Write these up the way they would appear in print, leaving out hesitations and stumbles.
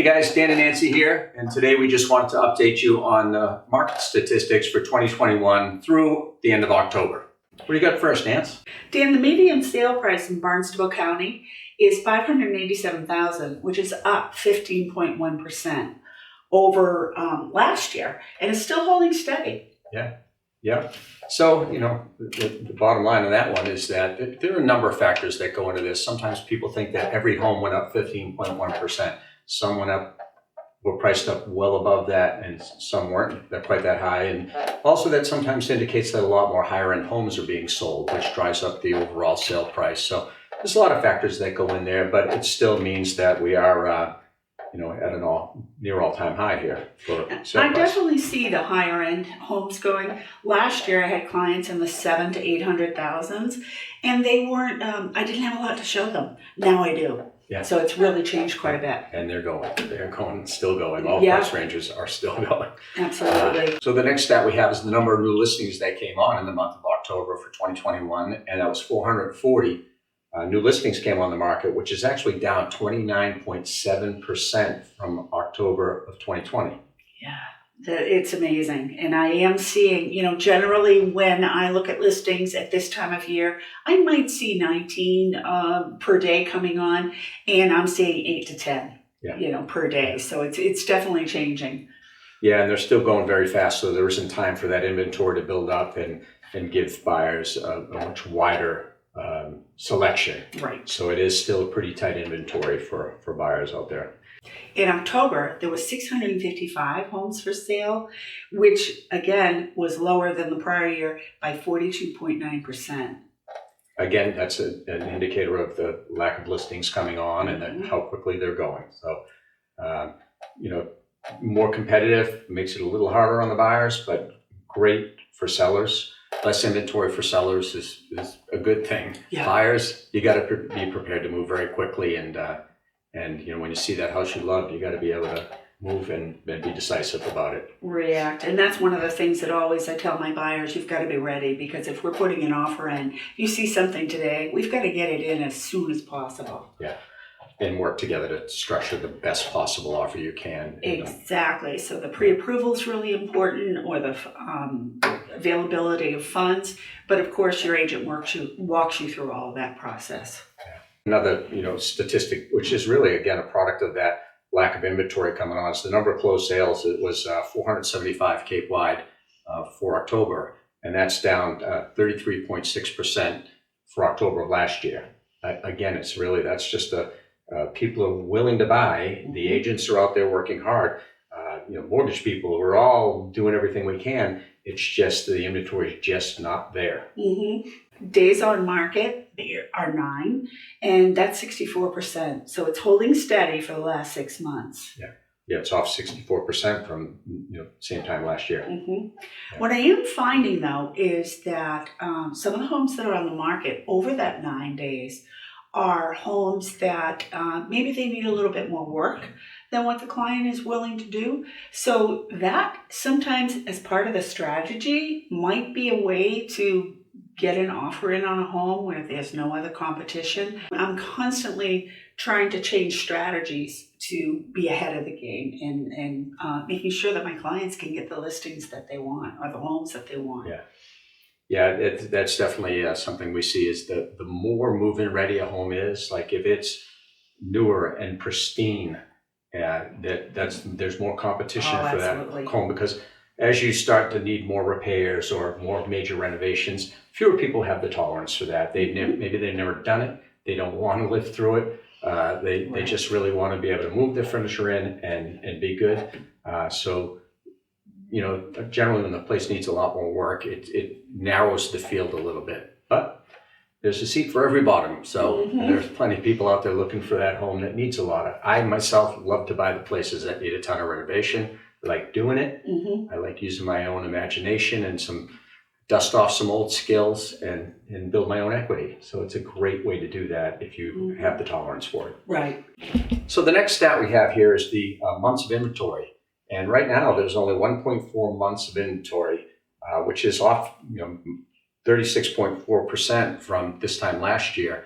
Hey guys, Dan and Nancy here, and today we just wanted to update you on the market statistics for 2021 through the end of October. What do you got first, Nance? Dan, the median sale price in Barnstable County is $587,000, which is up 15.1% over last year, and it's still holding steady. Yeah. So, the bottom line on that one is that there are a number of factors that go into this. Sometimes people think that every home went up 15.1%. Some were priced up well above that, and some weren't quite that high. And also that sometimes indicates that a lot more higher end homes are being sold, which drives up the overall sale price. So there's a lot of factors that go in there, but it still means that we are, at an near all-time high here for sale I price. definitely see the higher end homes going. Last year I had clients in the $700,000 to $800,000, and they weren't. I didn't have a lot to show them. Now I do. Yeah. So it's really changed quite a bit. And they're going, still going. All Yeah. price ranges are still going. Absolutely. So the next stat we have is the number of new listings that came on in the month of October for 2021, and that was 440. New listings came on the market, which is actually down 29.7% from October of 2020. Yeah, it's amazing. And I am seeing, generally when I look at listings at this time of year, I might see 19 per day coming on, and I'm seeing 8 to 10, per day. So it's definitely changing. Yeah, and they're still going very fast, so there isn't time for that inventory to build up and give buyers a much wider selection. Right. So it is still a pretty tight inventory for buyers out there. In October, there was 655 homes for sale, which again was lower than the prior year by 42.9%. Again, that's an indicator of the lack of listings coming on and then how quickly they're going. So, more competitive makes it a little harder on the buyers, but great for sellers. Less inventory for sellers is a good thing. Yeah. Buyers, you got to be prepared to move very quickly, and when you see that house you love, you got to be able to move and be decisive about it. React. And that's one of the things that always I tell my buyers, you've got to be ready, because if we're putting an offer in, if you see something today, we've got to get it in as soon as possible. Yeah. And work together to structure the best possible offer you can. Exactly. So the pre-approval is really important, or the availability of funds. But of course, your agent walks you through all of that process. Another, statistic, which is really, again, a product of that lack of inventory coming on, is the number of closed sales. It was 475 Cape-wide for October, and that's down 33.6% for October of last year. Again, it's really, that's just people are willing to buy. The agents are out there working hard. Mortgage people, we're all doing everything we can. It's just the inventory is just not there. Mm-hmm. Days on market are 9, and that's 64%. So it's holding steady for the last 6 months. Yeah, it's off 64% from same time last year. Mm-hmm. Yeah. What I am finding though is that some of the homes that are on the market over that 9 days are homes that maybe they need a little bit more work than what the client is willing to do. So that sometimes, as part of the strategy, might be a way to get an offer in on a home where there's no other competition. I'm constantly trying to change strategies to be ahead of the game and making sure that my clients can get the listings that they want, or the homes that they want. Yeah, that's definitely something we see, is the more move-in ready a home is, like if it's newer and pristine, there's more competition for absolutely. That home, because as you start to need more repairs or more major renovations, fewer people have the tolerance for that. Maybe they've never done it. They don't want to live through it. They just really want to be able to move their furniture in and be good. Generally when the place needs a lot more work, it narrows the field a little bit. But there's a seat for every bottom. So there's plenty of people out there looking for that home that needs a lot of. I myself love to buy the places that need a ton of renovation. I like doing it. I like using my own imagination and dust off some old skills and build my own equity. So it's a great way to do that if you have the tolerance for it. Right. So the next stat we have here is the months of inventory. And right now there's only 1.4 months of inventory, which is off 36.4% from this time last year.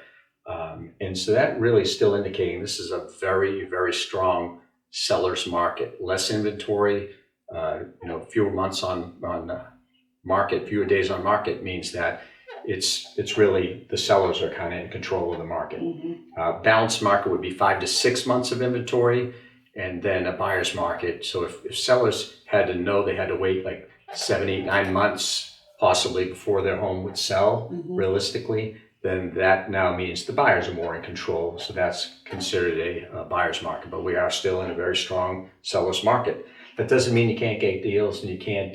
And so that really is still indicating this is a very, very strong seller's market. Less inventory, fewer months on market, fewer days on market means that it's really the sellers are kind of in control of the market. Balanced market would be 5 to 6 months of inventory, and then a buyer's market. So if sellers had to know they had to wait like 7, 8, 9 months possibly before their home would sell realistically, then that now means the buyers are more in control. So that's considered a buyer's market, but we are still in a very strong seller's market. That doesn't mean you can't get deals and you can't,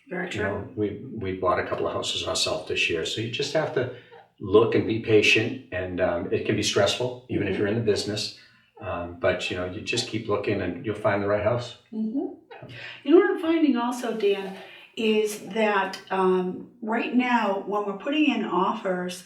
Very true. we bought a couple of houses ourselves this year. So you just have to look and be patient, and it can be stressful even if you're in the business. But you just keep looking and you'll find the right house. You know what I'm finding also, Dan, is that right now when we're putting in offers,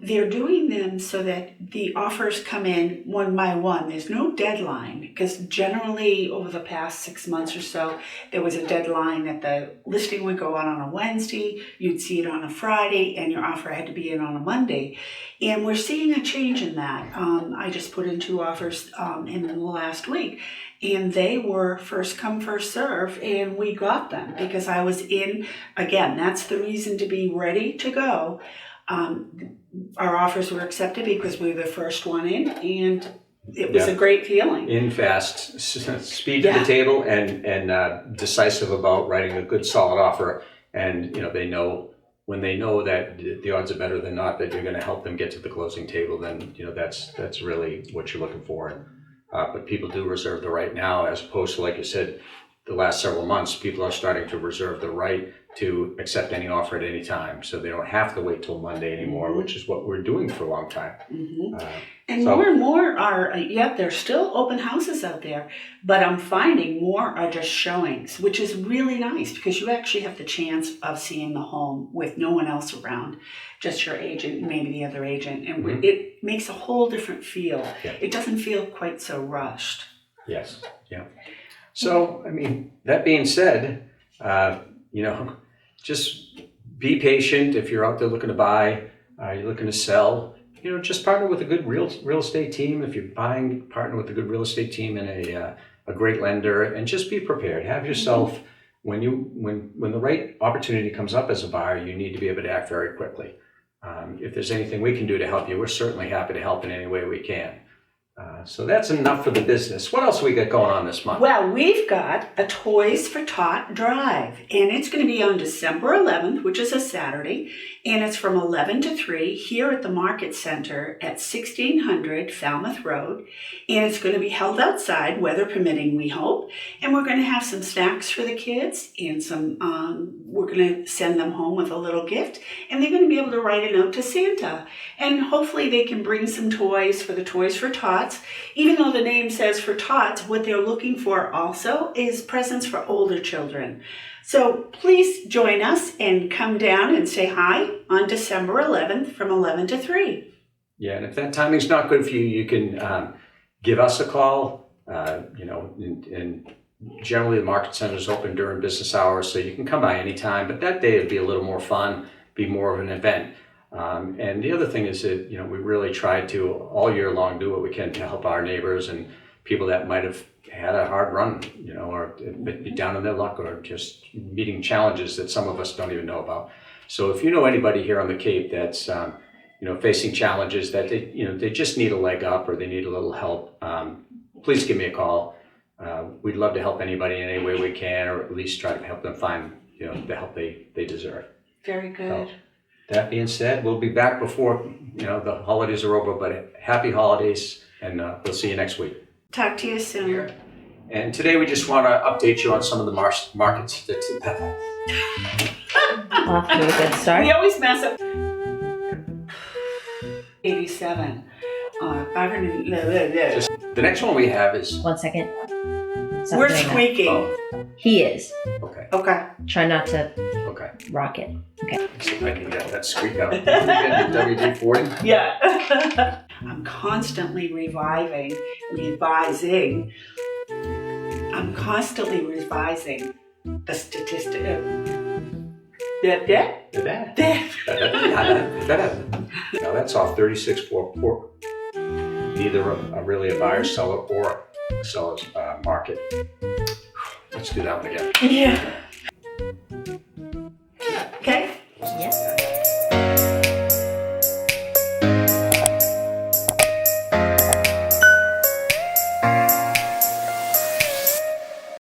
they're doing them so that the offers come in one by one. There's no deadline, because generally over the past 6 months or so, there was a deadline that the listing would go on a Wednesday, you'd see it on a Friday, and your offer had to be in on a Monday. And we're seeing a change in that. I just put in 2 offers in the last week, and they were first come, first serve, and we got them because I was in. Again, that's the reason to be ready to go. Our offers were accepted because we were the first one in, and it was a great feeling. In fast, speed to the table, and decisive about writing a good, solid offer. And they know, when they know that the odds are better than not that you're going to help them get to the closing table, then that's really what you're looking for. But people do reserve the right now, as opposed to, like you said, the last several months, people are starting to reserve the right to accept any offer at any time. So they don't have to wait till Monday anymore, which is what we're doing for a long time. And more and more are, there's still open houses out there, but I'm finding more are just showings, which is really nice because you actually have the chance of seeing the home with no one else around, just your agent, maybe the other agent. And it makes a whole different feel. It doesn't feel quite so rushed. Yes, yeah. So, that being said, just be patient. If you're out there looking to buy, you're looking to sell, just partner with a good real estate team. If you're buying, partner with a good real estate team and a great lender, and just be prepared. Have yourself, when the right opportunity comes up as a buyer, you need to be able to act very quickly. If there's anything we can do to help you, we're certainly happy to help in any way we can. So that's enough for the business. What else we got going on this month? Well, we've got a Toys for Tot drive, and it's going to be on December 11th, which is a Saturday, and it's from 11 to 3 here at the Market Center at 1600 Falmouth Road, and it's going to be held outside, weather permitting, we hope, and we're going to have some snacks for the kids, and we're going to send them home with a little gift, and they're going to be able to write a note to Santa, and hopefully they can bring some toys for the Toys for Tots. Even though the name says for Tots, what they're looking for also is presents for older children. So please join us and come down and say hi on December 11th from 11 to 3. Yeah, and if that timing's not good for you, you can give us a call. And generally the Market Center is open during business hours, so you can come by anytime. But that day would be a little more fun, be more of an event. And the other thing is that, we really try to all year long do what we can to help our neighbors and people that might have had a hard run, or be down in their luck, or just meeting challenges that some of us don't even know about. So if you know anybody here on the Cape that's, facing challenges that they just need a leg up or they need a little help, please give me a call. We'd love to help anybody in any way we can, or at least try to help them find, the help they deserve. Very good. So, that being said, we'll be back before the holidays are over, but happy holidays, and we'll see you next week. Talk to you soon. And today we just want to update you on some of the markets. Off to a good start. We always mess up. 87. 500. The next one we have is... 1 second. Stop We're doing that. squeaking. Oh, He is. Okay. Try not to okay. rock it. Okay. See if I can get that squeak out. WD-40? Yeah. I'm constantly revising the statistic. Now that's off 36.4. Neither really a buyer, seller, or seller's market. Let's do that one again. Yeah.